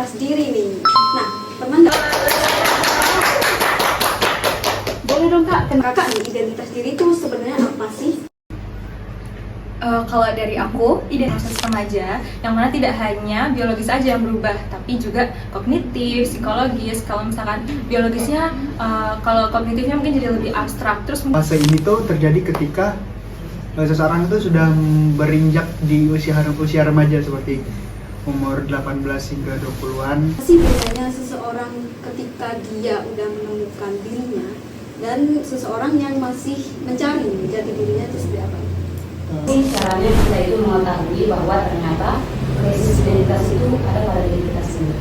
identitas diri nih. Nah, pernah nggak? Boleh dong kak, kakak nih identitas diri itu sebenarnya apa sih? Kalau dari aku, identitas remaja yang mana tidak hanya biologis aja yang berubah, tapi juga kognitif, psikologis. Kalau misalkan biologisnya, kalau kognitifnya mungkin jadi lebih abstrak. Terus Fase ini tuh terjadi ketika seseorang itu sudah berinjak di usia remaja seperti umur 18 hingga 20-an. Apa sih bedanya seseorang ketika dia udah menemukan dirinya dan seseorang yang masih mencari jati dirinya itu seperti apa? Ini caranya kita itu mengetahui bahwa ternyata krisis identitas itu ada pada diri kita sendiri.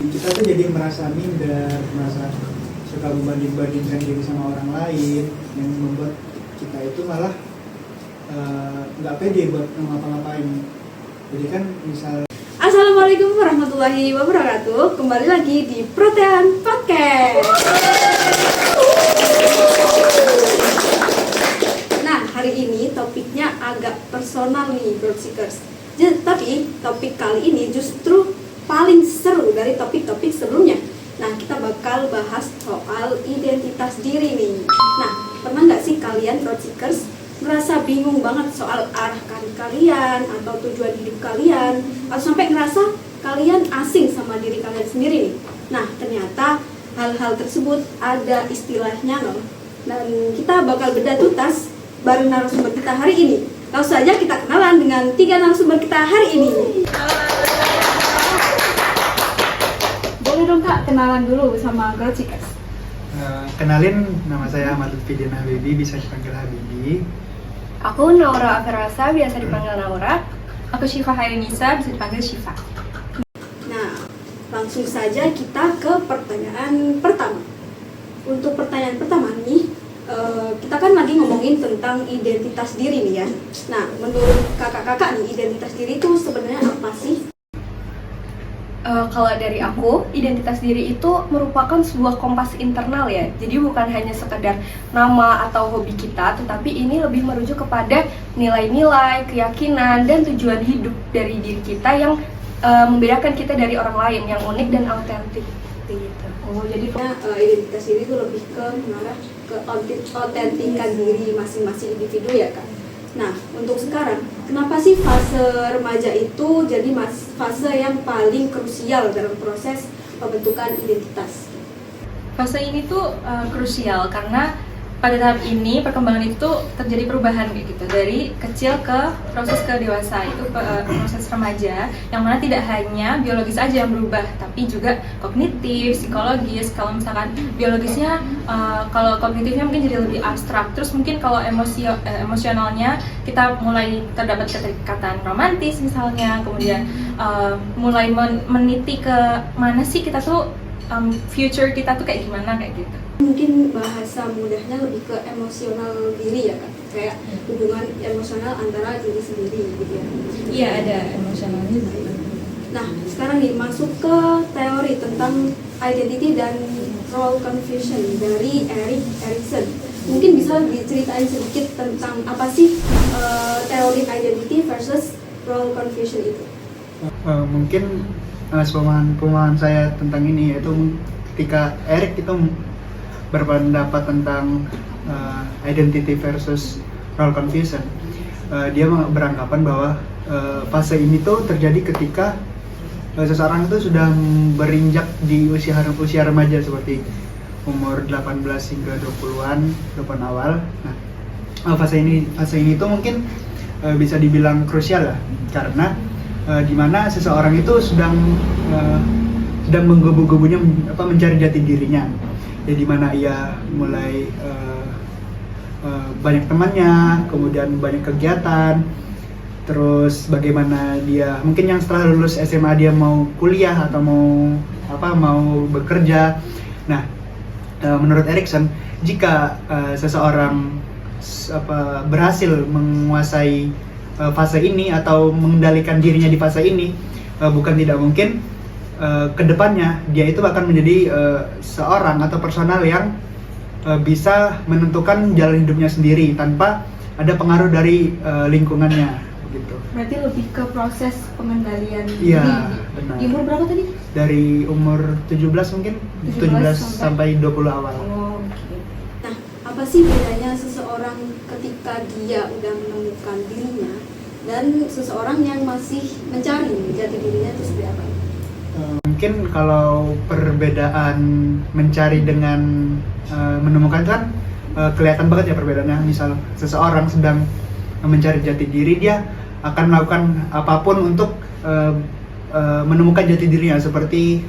Kita tuh jadi merasa minder, merasa suka membanding-bandingkan diri sama orang lain, yang membuat kita itu malah nggak pede buat ngapa-ngapain. Jadi kan misal Assalamualaikum warahmatullahi wabarakatuh. Kembali lagi di Protean Podcast. Nah, hari ini topiknya agak personal nih, Growth Seekers. Tapi topik kali ini justru paling seru dari topik-topik sebelumnya. Nah, kita bakal bahas soal identitas diri nih. Nah, pernah nggak sih kalian Growth Seekers ngerasa bingung banget soal arah karir kalian atau tujuan hidup kalian, atau sampai ngerasa kalian asing sama diri kalian sendiri nih? Nah, ternyata hal-hal tersebut ada istilahnya loh. Dan kita bakal bedah tuntas bareng narasumber kita hari ini. Langsung saja kita kenalan dengan 3 narasumber kita hari ini. Boleh dong kak, kenalan dulu sama Growth Seekers. Kenalin, nama saya Ahmad Lutfidin Habibi, bisa dipanggil Habibi. aku Naura Aferasa, biasa dipanggil Naura. Aku Syifa Hairunisa, bisa dipanggil Syifa. Nah, langsung saja kita ke pertanyaan pertama. Untuk pertanyaan pertama nih, kita kan lagi ngomongin tentang identitas diri nih ya. Nah, menurut kakak-kakak nih, identitas diri itu sebenarnya apa sih? Kalau dari aku, identitas diri itu merupakan sebuah kompas internal ya. Jadi bukan hanya sekedar nama atau hobi kita, tetapi ini lebih merujuk kepada nilai-nilai, keyakinan, dan tujuan hidup dari diri kita yang membedakan kita dari orang lain, yang unik dan autentik gitu. Oh, jadi identitas diri itu lebih ke mengarah ke autentikan diri masing-masing individu ya kan. Nah, untuk sekarang, kenapa sih fase remaja itu jadi fase yang paling krusial dalam proses pembentukan identitas? Fase ini tuh krusial karena pada tahap ini perkembangan itu terjadi perubahan kayak gitu, dari kecil ke proses ke dewasa. Itu proses remaja yang mana tidak hanya biologis aja yang berubah, tapi juga kognitif, psikologis. Kalau misalkan biologisnya, kalau kognitifnya mungkin jadi lebih abstrak. Terus mungkin kalau emosionalnya kita mulai terdapat keterikatan romantis misalnya, kemudian mulai meniti ke mana sih kita tuh, future kita tuh kayak gimana kayak gitu. Mungkin bahasa mudahnya lebih ke emosional diri ya kan, kayak hubungan emosional antara diri sendiri gitu ya. Iya, ada emosionalnya juga. Nah, sekarang nih masuk ke teori tentang identity dan role confusion dari Erik Erikson. Mungkin bisa diceritain sedikit tentang apa sih teori identity versus role confusion itu? Mungkin pemahaman saya tentang ini yaitu ketika Erik itu berpendapat tentang identity versus role confusion, dia beranggapan bahwa fase ini tuh terjadi ketika seseorang itu sudah berinjak di usia remaja seperti umur 18 hingga 20-an awal. Nah, fase ini tuh mungkin bisa dibilang krusial lah, karena di mana seseorang itu sedang menggebu-gebunya mencari jati dirinya. Ya, di mana ia mulai banyak temannya, kemudian banyak kegiatan, terus bagaimana dia mungkin yang setelah lulus SMA dia mau kuliah atau mau bekerja. Nah, menurut Erikson, jika seseorang berhasil menguasai fase ini atau mengendalikan dirinya di fase ini, bukan tidak mungkin kedepannya dia itu akan menjadi seorang atau personal yang bisa menentukan jalan hidupnya sendiri tanpa ada pengaruh dari lingkungannya begitu. Berarti lebih ke proses pengendalian Iya, diri. benar. Di umur berapa tadi? Dari umur 17 mungkin, 17 sampai 20 awal. Oh, oke. Nah, apa sih bedanya seseorang ketika dia udah menemukan dirinya dan seseorang yang masih mencari jati dirinya itu seperti apa? Mungkin kalau perbedaan mencari dengan menemukan itu kan kelihatan banget ya perbedaannya. Misal seseorang sedang mencari jati diri, dia akan melakukan apapun untuk menemukan jati dirinya, seperti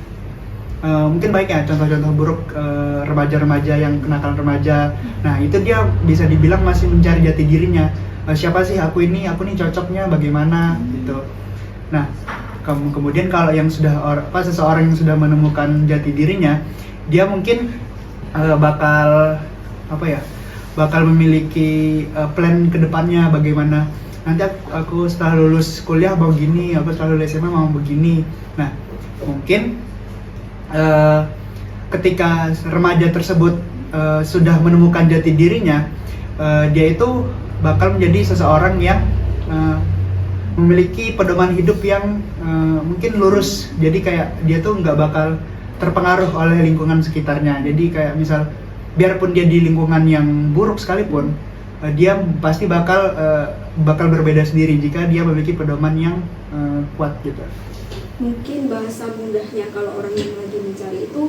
mungkin baik ya contoh-contoh buruk remaja-remaja yang kenakalan remaja. Nah itu dia bisa dibilang masih mencari jati dirinya. Siapa sih aku nih cocoknya bagaimana gitu. Nah kemudian kalau yang sudah seseorang yang sudah menemukan jati dirinya, dia mungkin bakal memiliki plan kedepannya bagaimana. Nanti aku setelah lulus kuliah mau gini, aku setelah lulus SMA mau begini. Nah mungkin ketika remaja tersebut sudah menemukan jati dirinya, dia itu bakal menjadi seseorang yang memiliki pedoman hidup yang mungkin lurus. Jadi kayak dia tuh nggak bakal terpengaruh oleh lingkungan sekitarnya. Jadi kayak misal biarpun dia di lingkungan yang buruk sekalipun, dia pasti bakal berbeda sendiri jika dia memiliki pedoman yang kuat gitu. Mungkin bahasa mudahnya kalau orang yang lagi mencari itu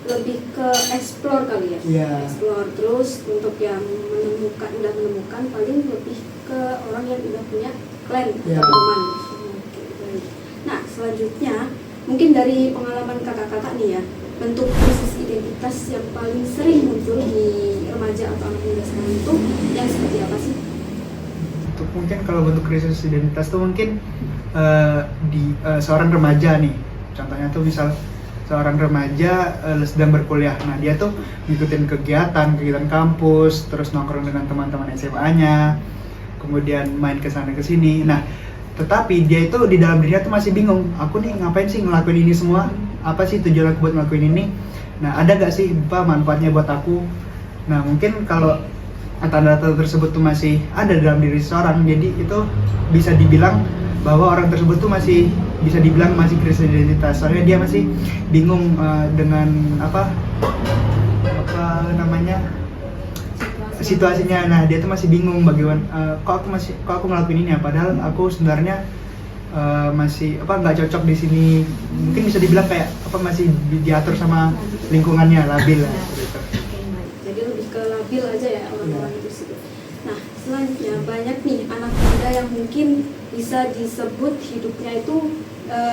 lebih ke explore kali ya. Iya. Explore terus untuk yang udah menemukan paling lebih ke orang yang udah punya plan Iya. atau pedoman. Oke, baik. Nah, selanjutnya mungkin dari pengalaman kakak-kakak nih ya, bentuk krisis identitas yang paling sering muncul di remaja atau anak muda sekarang itu yang seperti apa sih? Untuk mungkin kalau bentuk krisis identitas tuh mungkin di seorang remaja nih, contohnya tuh misal seorang remaja sedang berkuliah. Nah dia tuh ngikutin kegiatan kampus, terus nongkrong dengan teman-teman SMA-nya, kemudian main ke sana ke sini. Nah tetapi dia itu di dalam dirinya tuh masih bingung, aku nih ngapain sih ngelakuin ini semua, apa sih tujuan aku buat ngelakuin ini, nah ada gak sih manfaatnya buat aku. Nah mungkin kalau tanda-tanda tersebut tuh masih ada dalam diri seseorang, jadi itu bisa dibilang bahwa orang tersebut tuh masih bisa dibilang masih krisis identitas, soalnya dia masih bingung dengan situasinya. Nah dia tuh masih bingung bagaimana kok aku ngelakuin ini ya, padahal aku sebenarnya masih nggak cocok di sini. Mungkin bisa dibilang kayak masih diatur sama lingkungannya, labil lah gitu. Jadi lebih ke labil aja ya orang-orang itu sih. Nah selanjutnya banyak nih anak muda yang mungkin bisa disebut hidupnya itu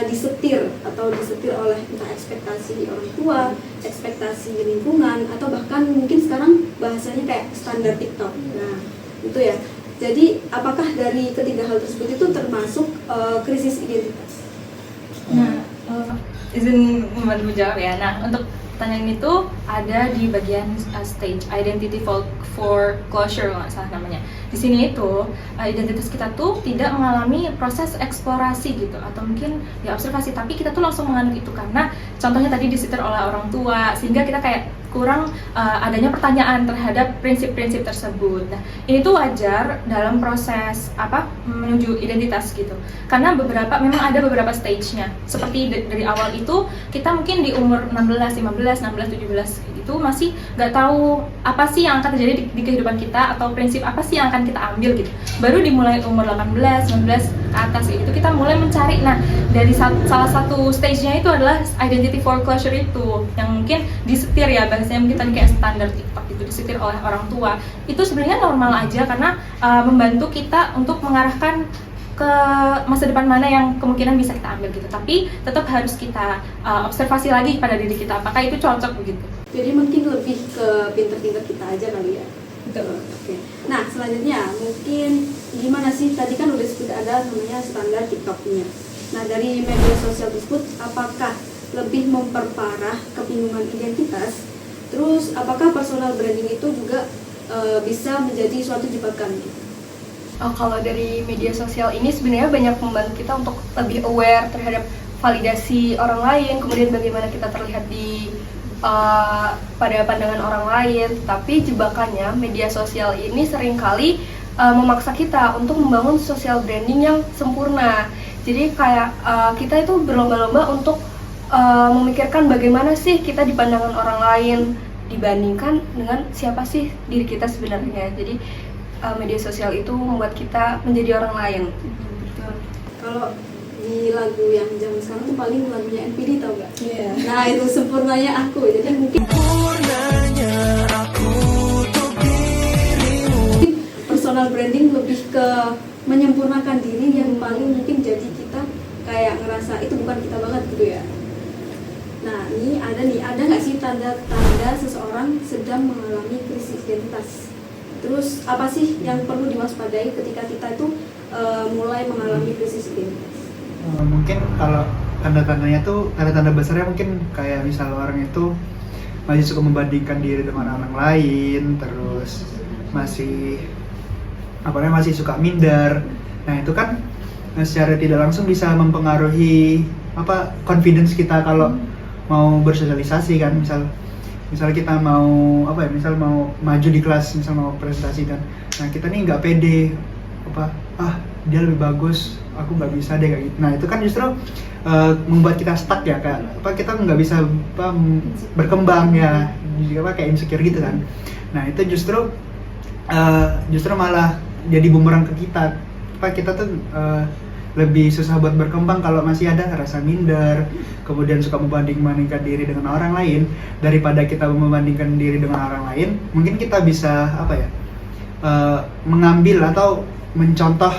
disetir oleh entah ekspektasi orang tua, ekspektasi lingkungan, atau bahkan mungkin sekarang bahasanya kayak standar TikTok. Nah itu ya. Jadi apakah dari ketiga hal tersebut itu termasuk krisis identitas? Nah, izin membantu jawab ya. Nah, untuk pertanyaan itu ada di bagian stage identity for closure nggak salah namanya. Di sini itu identitas kita tuh tidak mengalami proses eksplorasi gitu, atau mungkin ya observasi, tapi kita tuh langsung menganut itu karena contohnya tadi disetir oleh orang tua, sehingga kita kayak kurang adanya pertanyaan terhadap prinsip-prinsip tersebut. Nah, ini tuh wajar dalam proses menuju identitas gitu. Karena memang ada beberapa stage-nya. Seperti dari awal itu kita mungkin di umur 16, 15, 16, 17 itu masih nggak tahu apa sih yang akan terjadi di kehidupan kita, atau prinsip apa sih yang akan kita ambil gitu. Baru dimulai umur 18, 19 ke atas gitu kita mulai mencari. Nah, dari salah satu stage-nya itu adalah identity for closure itu yang mungkin disetir ya, bahasanya mungkin tadi kayak standar TikTok itu disetir oleh orang tua. Itu sebenarnya normal aja karena membantu kita untuk mengarahkan ke masa depan mana yang kemungkinan bisa kita ambil gitu. Tapi tetap harus kita observasi lagi pada diri kita apakah itu cocok begitu. Jadi mungkin lebih ke pinter-pinter kita aja kali ya. Betul. Oke. Nah selanjutnya mungkin gimana sih, tadi kan udah ada namanya standar TikToknya. Nah dari media sosial tersebut apakah lebih memperparah kebingungan identitas? Terus apakah personal branding itu juga bisa menjadi suatu jebakan gitu? Kalau dari media sosial ini sebenarnya banyak membantu kita untuk lebih aware terhadap validasi orang lain, kemudian bagaimana kita terlihat pada pandangan orang lain. Tapi jebakannya media sosial ini seringkali memaksa kita untuk membangun social branding yang sempurna. Jadi kayak kita itu berlomba-lomba untuk memikirkan bagaimana sih kita dipandangkan orang lain dibandingkan dengan siapa sih diri kita sebenarnya. Jadi media sosial itu membuat kita menjadi orang lain. Betul. Kalau di lagu yang zaman sekarang tuh paling lagunya NPD, tau gak? Iya. Nah itu sempurnanya aku, jadi mungkin personal branding lebih ke menyempurnakan diri yang paling mungkin jadi kita kayak ngerasa itu bukan kita banget gitu ya. Nah ini ada nggak sih tanda-tanda seseorang sedang mengalami krisis identitas? Terus apa sih yang perlu diwaspadai ketika kita itu mulai mengalami krisis identitas? Mungkin kalau tanda-tandanya tuh, tanda-tanda besarnya mungkin kayak misal orang itu masih suka membandingkan diri dengan orang lain, terus masih masih suka minder. Nah itu kan secara tidak langsung bisa mempengaruhi confidence kita kalau mau bersosialisasi kan. Misal kita mau misal mau maju di kelas, misal mau presentasi kan. Nah kita nih nggak pede, dia lebih bagus, aku nggak bisa deh kayak gitu. Nah itu kan justru membuat kita stuck ya, kita nggak bisa berkembang ya, kayak insecure gitu kan. Nah itu justru malah jadi bumerang ke kita. Kita tuh lebih susah buat berkembang kalau masih ada rasa minder, kemudian suka membandingkan diri dengan orang lain. Daripada kita membandingkan diri dengan orang lain, mungkin kita bisa mengambil atau mencontoh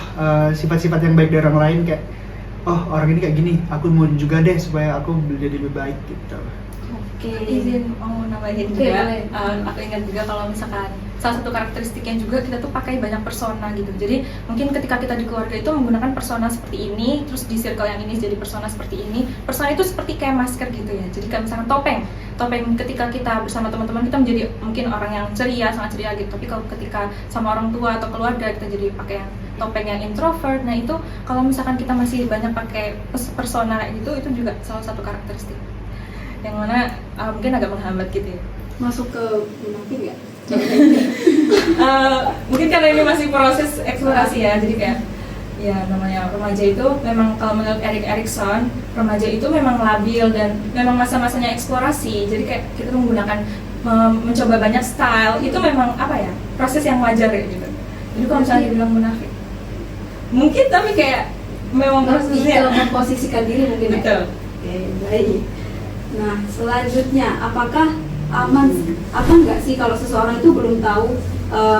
sifat-sifat yang baik dari orang lain, kayak orang ini kayak gini, aku mau juga deh supaya aku jadi lebih baik gitu. Oke, izin mau nambahin juga. Aku ingat juga kalau misalkan salah satu karakteristiknya juga kita tuh pakai banyak persona gitu. Jadi mungkin ketika kita di keluarga itu menggunakan persona seperti ini, terus di circle yang ini jadi persona seperti ini. Persona itu seperti kayak masker gitu ya. Jadi kayak misalkan topeng ketika kita bersama teman-teman kita menjadi mungkin orang yang ceria, sangat ceria gitu. Tapi kalau ketika sama orang tua atau keluarga kita jadi pakai yang topeng yang introvert. Nah itu kalau misalkan kita masih banyak pakai persona kayak gitu, itu juga salah satu karakteristik yang mana mungkin agak menghambat gitu ya. Masuk ke munafik ya? Mungkin karena ini masih proses eksplorasi ya, jadi kayak ya namanya remaja itu memang kalau menurut Erik Erikson, remaja itu memang labil dan memang masa-masanya eksplorasi. Jadi kayak kita menggunakan mencoba banyak style, itu memang proses yang wajar ya gitu. Jadi kalau misalnya dibilang munafik mungkin, tapi kayak memang prosesnya memposisikan diri mungkin. Betul. Oke, baik. Nah selanjutnya, apakah aman nggak sih kalau seseorang itu belum tahu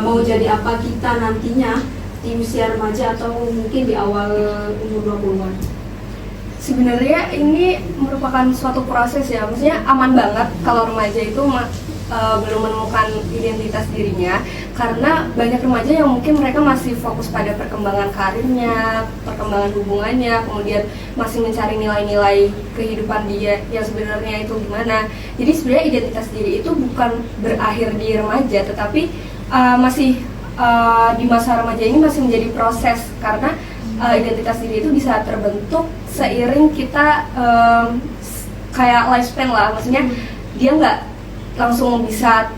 mau jadi apa kita nantinya di usia remaja atau mungkin di awal umur 20-an? Sebenarnya ini merupakan suatu proses ya, maksudnya aman banget kalau remaja itu belum menemukan identitas dirinya, karena banyak remaja yang mungkin mereka masih fokus pada perkembangan karirnya, perkembangan hubungannya, kemudian masih mencari nilai-nilai kehidupan dia yang sebenarnya itu gimana. Jadi sebenarnya identitas diri itu bukan berakhir di remaja, tetapi masih di masa remaja ini masih menjadi proses, karena identitas diri itu bisa terbentuk seiring kita kayak lifespan lah, maksudnya dia nggak langsung bisa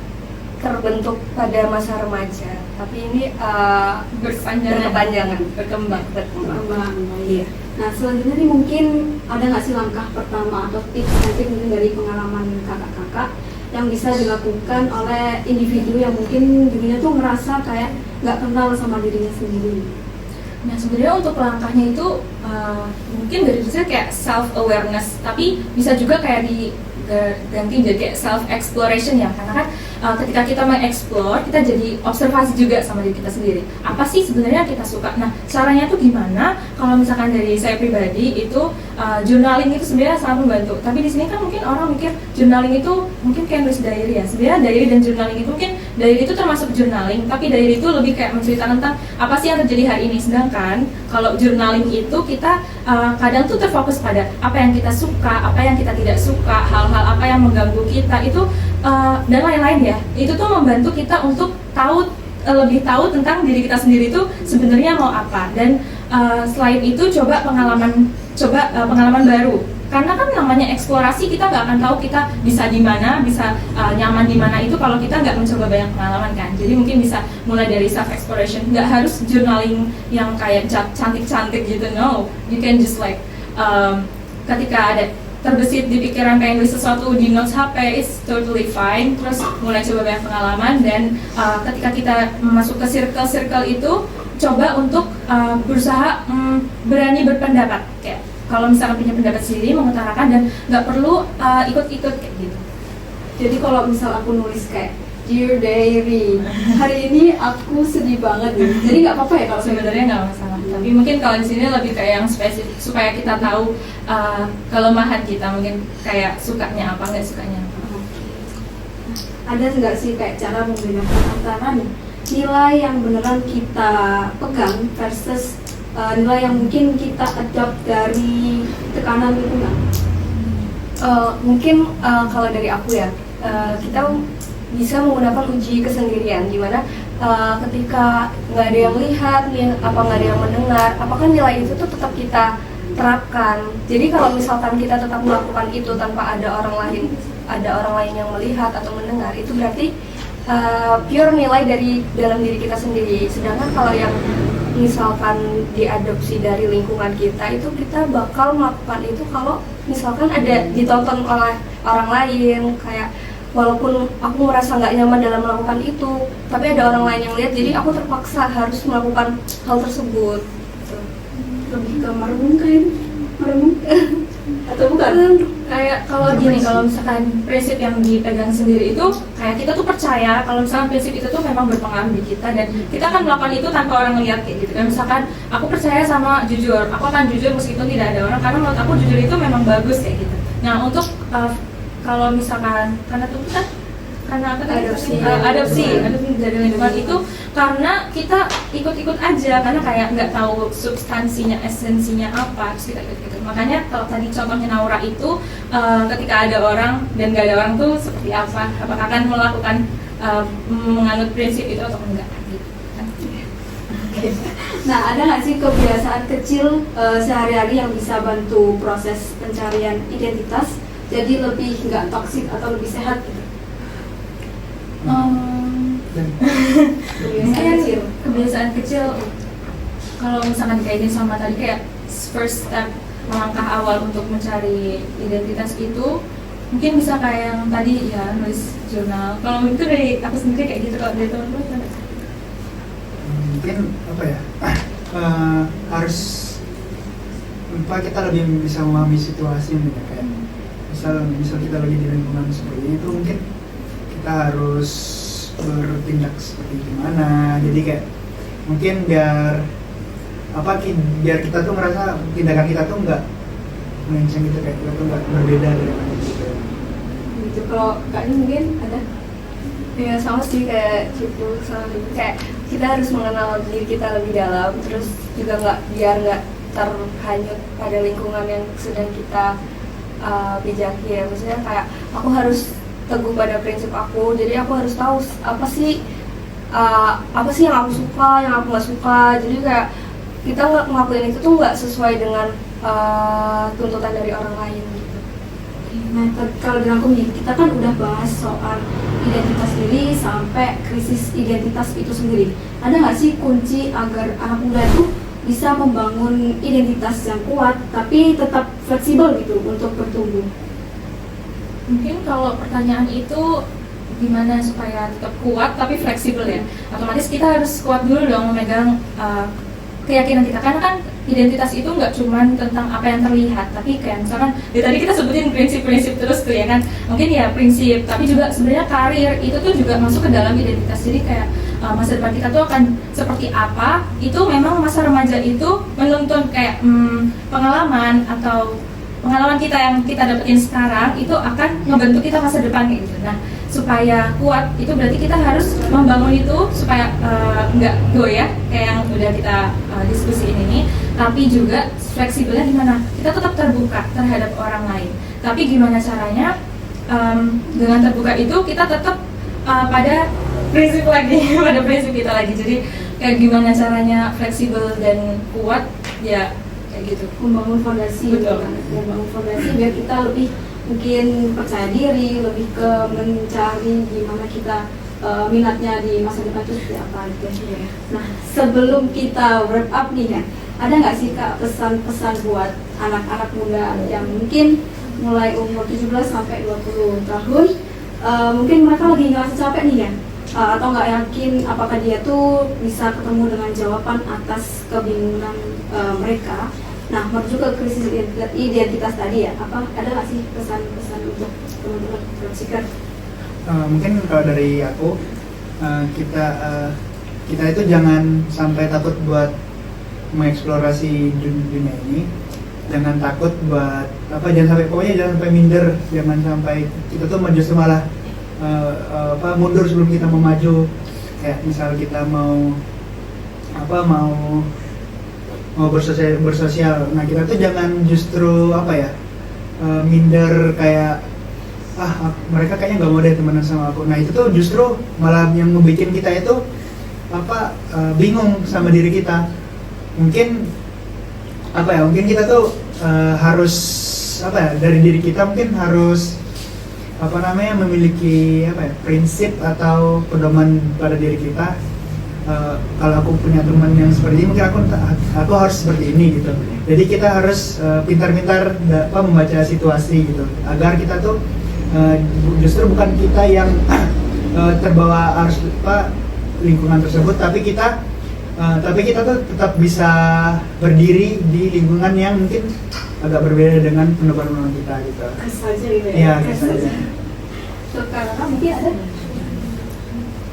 terbentuk pada masa remaja, tapi ini berkepanjangan, berkembang. Iya. Nah selanjutnya nih mungkin ada nggak sih langkah pertama atau tips mungkin dari pengalaman kakak-kakak yang bisa dilakukan oleh individu yang mungkin dirinya tuh merasa kayak nggak kenal sama dirinya sendiri? Nah sebenarnya untuk langkahnya itu mungkin dari saya kayak self awareness, tapi bisa juga kayak ganti jadi kayak self exploration ya, karena kan ketika kita mengeksplor, kita jadi observasi juga sama diri kita sendiri. Apa sih sebenarnya kita suka? Nah caranya tuh gimana? Kalau misalkan dari saya pribadi itu journaling itu sebenarnya sangat membantu. Tapi di sini kan mungkin orang mikir journaling itu mungkin kayak nulis diary ya. Sebenarnya diary dan journaling itu mungkin diary itu termasuk journaling, tapi diary itu lebih kayak menceritakan tentang apa sih yang terjadi hari ini. Sedangkan kalau journaling itu kita kadang tuh terfokus pada apa yang kita suka, apa yang kita tidak suka, hal-hal apa yang mengganggu kita itu dan lain-lain ya. Itu tuh membantu kita untuk lebih tahu tentang diri kita sendiri itu sebenarnya mau apa. Dan selain itu coba pengalaman baru. karena kan namanya eksplorasi, kita nggak akan tahu kita bisa di mana, bisa nyaman di mana itu kalau kita nggak mencoba banyak pengalaman kan. Jadi mungkin bisa mulai dari self exploration, nggak harus journaling yang kayak cantik-cantik gitu, no, you can just like ketika ada terbesit di pikiran pengen nulis sesuatu di notes HP, it's totally fine. Terus mulai coba banyak pengalaman, dan ketika kita masuk ke circle itu, coba untuk berusaha berani berpendapat. Kayak kalau misalkan punya pendapat sendiri, mengutarakan, dan nggak perlu ikut-ikut kayak gitu. Jadi kalau misal aku nulis kayak Dear Diary, hari ini aku sedih banget nih. Jadi nggak apa-apa ya kalau Sebenarnya nggak masalah, tapi mungkin kalau di sini lebih kayak yang spesifik supaya kita tahu kelemahan kita, mungkin kayak sukanya apa, nggak sukanya apa. ada nggak sih kayak cara membedakan antara nih nilai yang beneran kita pegang versus nilai yang mungkin kita adopt dari tekanan lingkungan? Mungkin kalau dari aku ya, kita bisa menggunakan uji kesendirian, dimana ketika nggak ada yang lihat, nggak ada yang mendengar, apakah nilai itu tuh tetap kita terapkan. Jadi kalau misalkan kita tetap melakukan itu tanpa ada orang lain yang melihat atau mendengar, itu berarti pure nilai dari dalam diri kita sendiri. Sedangkan kalau yang misalkan diadopsi dari lingkungan kita, itu kita bakal melakukan itu kalau misalkan ada ditonton oleh orang lain, kayak walaupun aku merasa nggak nyaman dalam melakukan itu, tapi ada orang lain yang lihat, jadi aku terpaksa harus melakukan hal tersebut. Lebih ke merenung kan? Merenung? Atau bukan? Kayak kalau gini, kalau misalkan prinsip yang dipegang sendiri itu kayak kita tuh percaya kalau misalkan prinsip itu tuh memang berpengaruh di kita, dan kita akan melakukan itu tanpa orang lihat kayak gitu. Dan misalkan aku percaya sama jujur, aku akan jujur meskipun tidak ada orang, karena menurut aku jujur itu memang bagus kayak gitu. Nah untuk kalau misalkan karena apa tadi? Adopsi dari lingkungan itu karena kita ikut-ikut aja, karena kayak nggak tahu substansinya, esensinya apa, terus kita ikut-ikut. Makanya kalau tadi contohnya Naura itu ketika ada orang dan nggak ada orang tuh seperti apa, apakah akan melakukan menganut prinsip itu atau enggak gitu kan. Nah, ada nggak sih kebiasaan kecil sehari-hari yang bisa bantu proses pencarian identitas jadi lebih nggak toksik atau lebih sehat gitu? Kebiasaan kecil kalau misalkan dikaitin sama tadi kayak first step, langkah awal untuk mencari identitas itu mungkin bisa kayak yang tadi ya, nulis jurnal. Kalau itu dari aku sendiri kayak gitu, kalau dari teman-teman mungkin apa ya, harus kita lebih bisa memahami situasi mungkin kayak misal kita lagi di lingkungan seperti itu, mungkin kita harus bertindak seperti gimana. Jadi kayak mungkin biar kita tuh merasa tindakan kita tuh nggak melenceng gitu, kayak kita tuh nggak berbeda dari mana gitu. Gitu. Kalau kayaknya mungkin ada? Ya sama sih kayak Cipu, sama kayak kita harus mengenal diri kita lebih dalam, terus juga biar nggak terhanyut pada lingkungan yang sedang kita bijaki ya. Maksudnya kayak aku harus teguh pada prinsip aku, jadi aku harus tahu apa sih yang aku suka, yang aku nggak suka. Jadi kayak kita nggak ngelakuin itu tuh nggak sesuai dengan tuntutan dari orang lain gitu. Nah, kalau dari aku nih, kita kan udah bahas soal identitas diri sampai krisis identitas itu sendiri. Ada nggak sih kunci agar anak muda itu bisa membangun identitas yang kuat tapi tetap fleksibel gitu untuk bertumbuh? Mungkin kalau pertanyaan itu gimana supaya tetap kuat tapi fleksibel ya, otomatis kita harus kuat dulu dong memegang keyakinan kita, karena kan identitas itu nggak cuma tentang apa yang terlihat, tapi kayak misalkan tadi kita sebutin prinsip-prinsip terus tuh ya kan, mungkin ya prinsip, tapi juga sebenarnya karir itu tuh juga masuk ke dalam identitas. Jadi kayak masa depan kita tuh akan seperti apa, itu memang masa remaja itu menuntun kayak pengalaman kita yang kita dapetin sekarang itu akan membentuk kita masa depan kayak gitu. Nah, supaya kuat itu berarti kita harus membangun itu supaya nggak goyah kayak yang udah kita diskusiin ini, tapi juga fleksibelnya gimana? Kita tetap terbuka terhadap orang lain. Tapi gimana caranya dengan terbuka itu kita tetap pada prinsip lagi, pada prinsip kita lagi. Jadi kayak gimana caranya fleksibel dan kuat ya kayak gitu. Membangun fondasi, Betul. kan? Membangun fondasi biar kita lebih mungkin percaya diri, lebih ke mencari gimana kita minatnya di masa depan itu seperti apa gitu. Nah, sebelum kita wrap up nih ya, ada nggak sih Kak pesan-pesan buat anak-anak muda yang mungkin mulai umur 17 sampai 20 tahun, mungkin mereka lagi ngerasa capek nih ya, atau nggak yakin apakah dia tuh bisa ketemu dengan jawaban atas kebingungan mereka. Nah, menuju ke krisis identitas tadi ya, ada nggak sih pesan-pesan untuk teman-teman Growth. Mungkin kalau dari aku, kita itu jangan sampai takut buat mengeksplorasi dunia ini, jangan takut buat jangan sampai minder, jangan sampai kita tuh justru malah mundur sebelum kita mau maju. Kayak misal kita mau bersosial, nah kita tuh jangan justru minder kayak mereka kayaknya nggak mau deh temenan sama aku. Nah itu tuh justru malah yang membuat kita itu bingung sama diri kita. Mungkin kita tuh harus dari diri kita mungkin harus memiliki prinsip atau pedoman pada diri kita. Kalau aku punya teman yang seperti ini, mungkin aku harus seperti ini gitu. Jadi kita harus pintar-pintar membaca situasi gitu, agar kita tuh justru bukan kita yang terbawa arus lingkungan tersebut, tapi kita tuh tetap bisa berdiri di lingkungan yang mungkin agak berbeda dengan pendapat kita gitu. Saja gitu Iya, saja. Karena mungkin ada.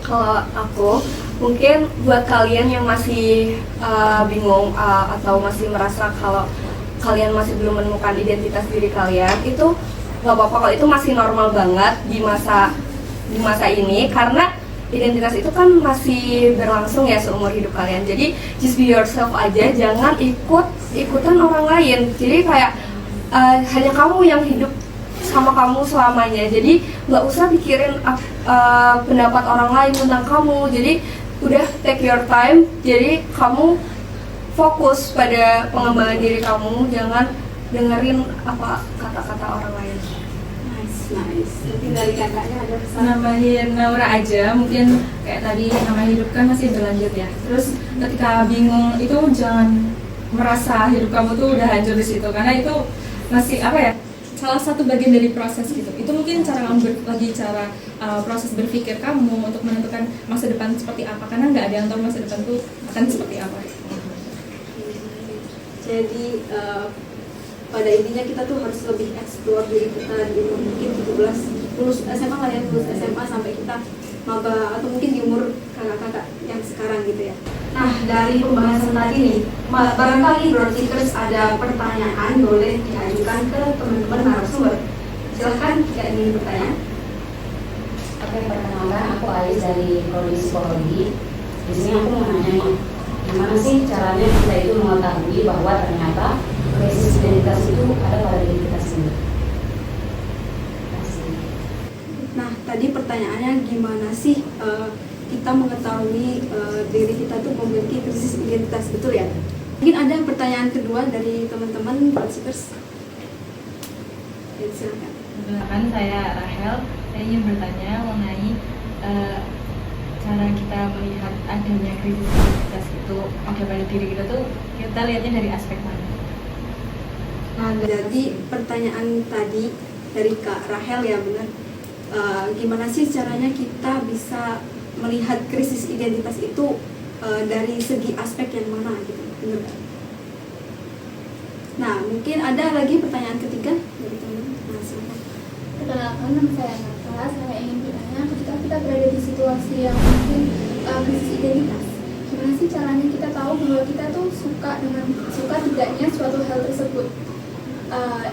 Kalau aku, mungkin buat kalian yang masih bingung atau masih merasa kalau kalian masih belum menemukan identitas diri kalian, itu nggak apa-apa, kalau itu masih normal banget di masa ini, karena identitas itu kan masih berlangsung ya seumur hidup kalian. Jadi just be yourself aja, jangan ikutan orang lain. Jadi kayak hanya kamu yang hidup sama kamu selamanya. Jadi nggak usah pikirin pendapat orang lain tentang kamu. Jadi udah take your time. Jadi kamu fokus pada pengembangan diri kamu, jangan dengerin apa kata-kata orang lain. Nice. Mungkin dari kakaknya ada pesan. Nambahin Naura aja, mungkin kayak tadi nama hidup kan masih berlanjut ya. Terus ketika bingung itu jangan merasa hidup kamu tuh udah hancur di situ, karena itu masih salah satu bagian dari proses gitu. Itu mungkin cara kamu proses berpikir kamu untuk menentukan masa depan seperti apa, karena nggak ada yang tahu masa depan tuh akan seperti apa. Jadi pada intinya kita tuh harus lebih explore diri kita di umur mungkin 17, lulus SMA lah ya, lulus SMA sampai kita maba, atau mungkin di umur kakak-kakak yang sekarang gitu ya. Nah, dari pembahasan tadi nih, barangkali Growth Seekers ada pertanyaan boleh diajukan ke teman-teman narasumber. Silahkan jika ingin bertanya. Oke, perkenalkan aku Alis dari Prodi Psikologi. Di sini aku mau nanya nih, gimana sih caranya kita itu mengetahui bahwa ternyata krisis identitas itu ada pada diri kita sendiri? Nah, tadi pertanyaannya gimana sih kita mengetahui diri kita tuh memiliki krisis identitas, betul ya? Mungkin ada pertanyaan kedua dari teman-teman Growth Seekers. Ya, silakan. Perkenalkan, saya Rahel. Saya ingin bertanya mengenai cara kita melihat adanya krisis identitas itu ada pada diri kita tuh, kita lihatnya dari aspek mana? Nah, jadi pertanyaan tadi dari Kak Rahel ya, benar. Gimana sih caranya kita bisa melihat krisis identitas itu dari segi aspek yang mana gitu, benar? Nah, mungkin ada lagi pertanyaan ketiga dari teman-teman. Nah, silakan. Perkenalkan, nama saya Nata. Saya ingin bertanya, ketika kita berada di situasi yang mungkin krisis identitas, gimana sih caranya kita tahu bahwa kita tuh suka tidaknya suatu hal tersebut?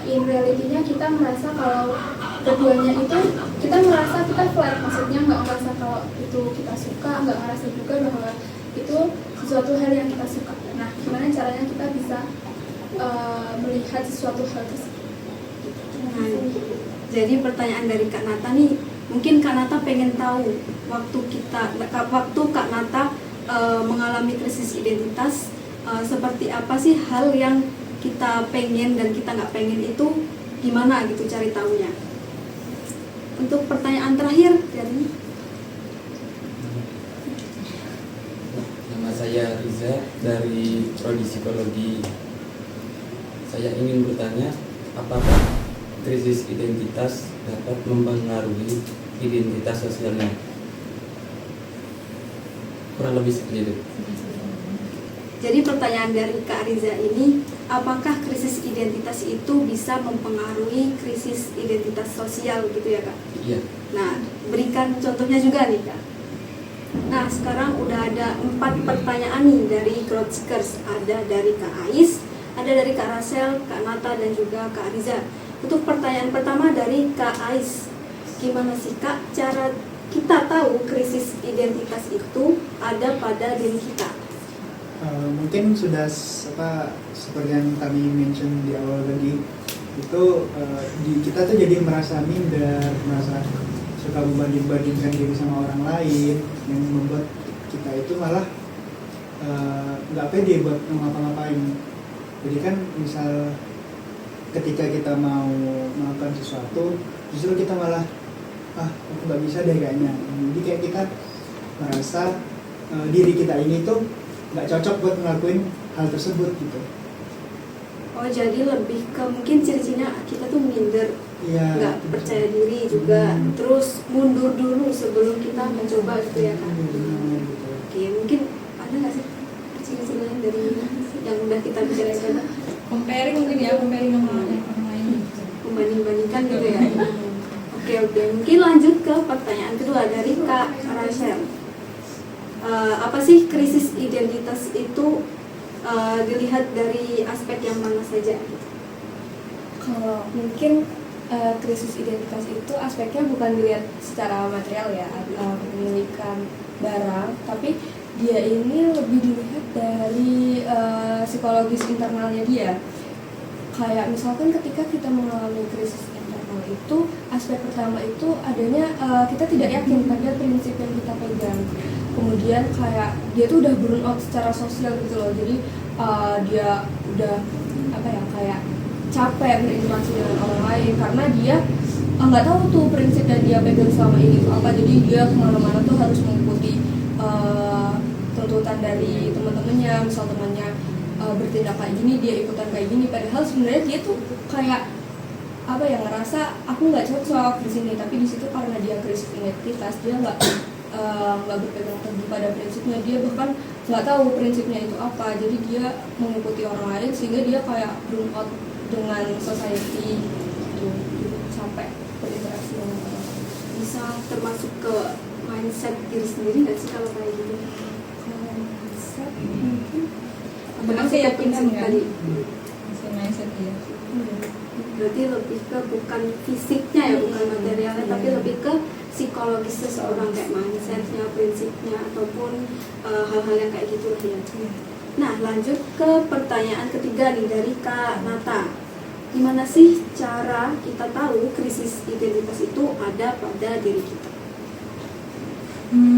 In reality-nya kita merasa kalau keduanya itu kita merasa kita flat, maksudnya nggak merasa kalau itu kita suka, nggak merasa juga bahwa itu sesuatu hal yang kita suka. Nah, gimana caranya kita bisa melihat sesuatu hal tersebut? Nah, jadi pertanyaan dari Kak Nata nih, mungkin Kak Nata pengen tahu waktu Kak Nata mengalami krisis identitas, seperti apa sih hal yang kita pengen dan kita nggak pengen itu gimana gitu cari tahunya. Untuk pertanyaan terakhir dari Nama saya Riza dari Prodi Psikologi. Saya ingin bertanya, apakah krisis identitas dapat mempengaruhi identitas sosialnya? Kurang lebih seperti itu. Jadi pertanyaan dari Kak Riza ini, apakah krisis identitas itu bisa mempengaruhi krisis identitas sosial gitu ya Kak? Iya. Nah, berikan contohnya juga nih Kak. Nah, sekarang udah ada 4 pertanyaan nih dari Growth Seekers. Ada dari Kak Ais, ada dari Kak Rasel, Kak Nata, dan juga Kak Riza. Untuk pertanyaan pertama dari Kak Ais, gimana sih Kak cara kita tahu krisis identitas itu ada pada diri kita? Mungkin sudah seperti yang kami mention di awal tadi itu, kita tuh jadi merasa minder, merasa suka membanding-bandingkan diri sama orang lain, yang membuat kita itu malah nggak pede buat ngapa-ngapain. Jadi kan misal ketika kita mau melakukan sesuatu, justru kita malah aku nggak bisa deh kayaknya. Jadi kayak kita merasa diri kita ini tuh nggak cocok buat ngelakuin hal tersebut gitu. Oh, jadi lebih ke mungkin ciri-cirinya kita tuh minder, Iya. nggak percaya diri juga, terus mundur dulu sebelum kita mencoba gitu ya Kak. Gitu. Oke, mungkin ada nggak sih ciri-ciri lain dari yang udah kita bicarakan? Comparing mungkin ya, comparing sama orang lain. Membanding-bandingkan gitu ya. Oke, mungkin lanjut ke pertanyaan kedua dari Kak Rachel. Apa sih krisis identitas itu dilihat dari aspek yang mana saja? Kalau mungkin krisis identitas itu aspeknya bukan dilihat secara material ya, kepemilikan barang, tapi dia ini lebih dilihat dari psikologis internalnya dia. Kayak misalkan ketika kita mengalami krisis internal itu, aspek pertama itu adanya kita tidak yakin pada prinsip yang kita pegang. Kemudian kayak dia tuh udah burn out secara sosial gitu loh, jadi dia udah kayak capek berinteraksi dengan orang lain karena dia nggak tahu tuh prinsip yang dia pegang selama ini itu apa. Jadi dia kemana-mana tuh harus mengikuti tuntutan dari teman-temannya, misal temannya bertindak kayak gini dia ikutan kayak gini, padahal sebenarnya dia tuh kayak ngerasa aku nggak cocok di sini, tapi di situ karena dia krisis identitas dia nggak berpegang teguh pada prinsipnya, dia bahkan nggak tahu prinsipnya itu apa, jadi dia mengikuti orang lain sehingga dia kayak burn out dengan society gitu, sampai berinteraksi dengan orang lain. Bisa termasuk ke mindset diri sendiri nggak sih kalau kayak gitu? Kalau mindset mungkin Apakah Masih ke prinsip yakin kan? tadi? Masih mindset ya. Berarti lebih ke bukan fisiknya ya, bukan materialnya, tapi lebih ke psikologis seseorang, kayak mindsetnya, prinsipnya, ataupun hal-hal yang kayak gitu lah ya. Nah, lanjut ke pertanyaan ketiga nih dari Kak Nata. Gimana sih cara kita tahu krisis identitas itu ada pada diri kita?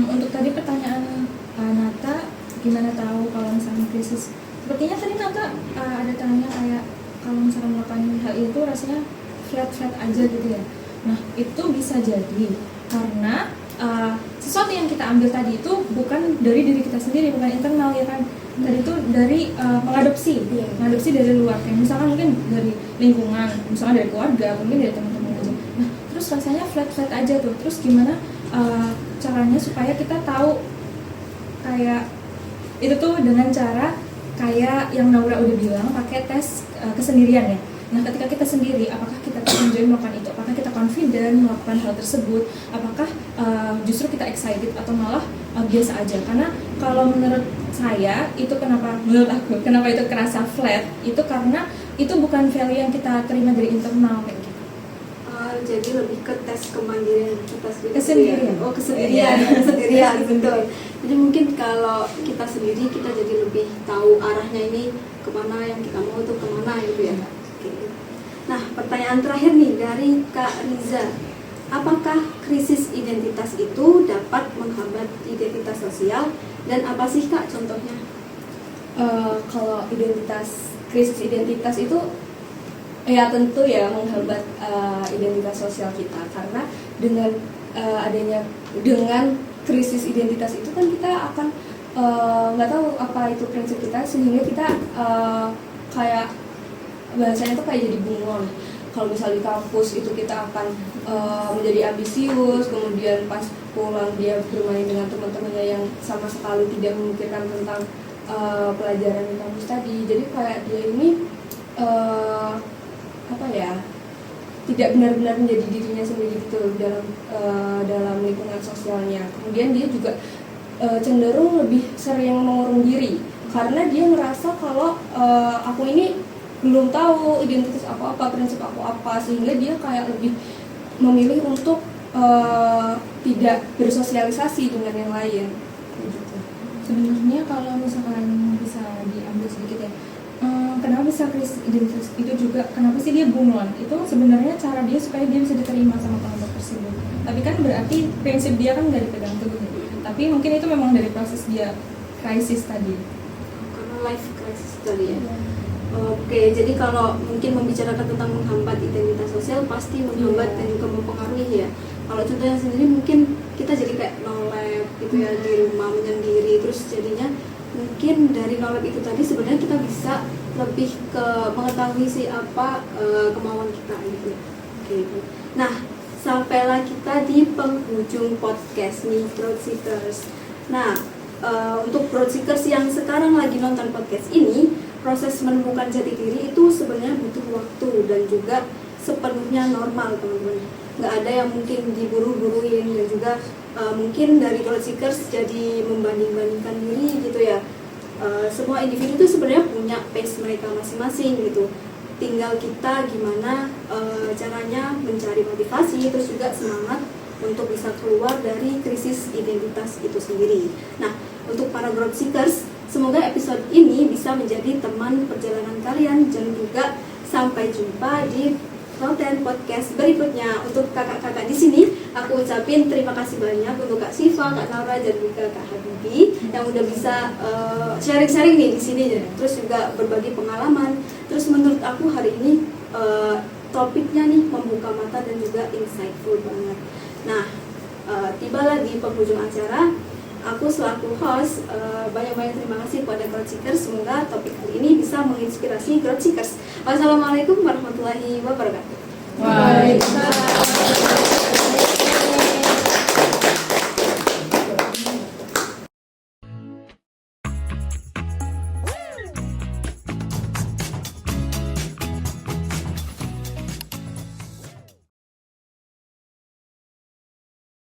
Untuk tadi pertanyaan Nata, gimana tahu kalau misalnya krisis? Sepertinya tadi Nata ada tanya kayak kalau misalnya melakukan hal itu rasanya flat aja gitu ya. Nah, itu bisa jadi karena sesuatu yang kita ambil tadi itu bukan dari diri kita sendiri, bukan internal ya kan. Tadi itu dari mengadopsi dari luar, kayak misalkan mungkin dari lingkungan, misalnya dari keluarga, mungkin dari teman-teman aja. Nah, terus rasanya flat aja tuh. Terus gimana caranya supaya kita tahu kayak itu tuh dengan cara kayak yang Naura udah bilang, pakai tes kesendirian ya. Nah, ketika kita sendiri, apakah kita enjoy melakukan itu? Apakah kita confident melakukan hal tersebut? Apakah justru kita excited atau malah biasa aja? Karena kalau menurut saya, menurut aku, kenapa itu kerasa flat? Itu karena itu bukan value yang kita terima dari internal kayak gitu. Jadi lebih ke tes kemandirian kita sendiri. Kesendirian. Oh, kesendirian, betul. Jadi mungkin kalau kita sendiri, kita jadi lebih tahu arahnya ini kemana, yang kita mau itu kemana gitu ya. Oke. Nah, pertanyaan terakhir nih dari Kak Riza. Apakah krisis identitas itu dapat menghambat identitas sosial, dan apa sih Kak contohnya? Kalau krisis identitas itu ya tentu ya menghambat identitas sosial kita, karena dengan dengan krisis identitas itu kan kita akan nggak tahu apa itu prinsip kita, sehingga kita kayak bahasanya tuh kayak jadi bunglon. Kalau misalnya di kampus itu kita akan menjadi ambisius, kemudian pas pulang dia bermain dengan teman-temannya yang sama sekali tidak memikirkan tentang pelajaran di kampus tadi. Jadi kayak dia ini tidak benar-benar menjadi dirinya sendiri gitu dalam lingkungan sosialnya. Kemudian dia juga cenderung lebih sering mengurung diri karena dia ngerasa kalau aku ini belum tahu identitas aku apa, prinsip aku apa, sehingga dia kayak lebih memilih untuk tidak bersosialisasi dengan yang lain. Gitu. Sebenarnya kalau misalkan bisa diambil sedikit ya, kenapa bisa krisis identitas itu juga, kenapa sih dia bunglon? Itu sebenarnya cara dia supaya dia bisa diterima sama kelompok tersebut. Tapi kan berarti prinsip dia kan dari pegang teguh. Tapi mungkin itu memang dari proses dia krisis tadi. Karena life crisis tadi ya. Oke, jadi kalau mungkin membicarakan tentang menghambat identitas sosial pasti menghambat dan juga mempengaruhi ya. Kalau contohnya sendiri mungkin kita jadi kayak nolep gitu ya di rumah menyendiri, terus jadinya mungkin dari nolep itu tadi sebenarnya kita bisa lebih ke mengetahui sih apa kemauan kita gitu. Oke. Nah, sampailah kita di penghujung podcast nih Growth Seekers. Nah, untuk Growth Seekers yang sekarang lagi nonton podcast ini, proses menemukan jati diri itu sebenarnya butuh waktu dan juga sepenuhnya normal teman-teman. Nggak ada yang mungkin diburu-buruin, dan juga mungkin dari Growth Seekers jadi membanding-bandingkan diri gitu ya. Semua individu itu sebenarnya punya pace mereka masing-masing gitu. Tinggal kita gimana caranya mencari motivasi, terus juga semangat untuk bisa keluar dari krisis identitas itu sendiri. Nah, untuk para Growth Seekers, semoga episode ini bisa menjadi teman perjalanan kalian dan juga sampai jumpa di konten podcast berikutnya. Untuk kakak-kakak di sini, aku ucapin terima kasih banyak untuk Kak Siva, Kak Naura, dan juga Kak Habibi yang udah bisa sharing-sharing nih di sini, terus juga berbagi pengalaman. Terus menurut aku hari ini topiknya nih membuka mata dan juga insightful banget. Nah, tibalah di penghujung acara. Aku selaku host banyak-banyak terima kasih kepada Growth Seekers. Semoga topik kali ini bisa menginspirasi Growth Seekers. Wassalamualaikum warahmatullahi wabarakatuh. Waalaikumsalam.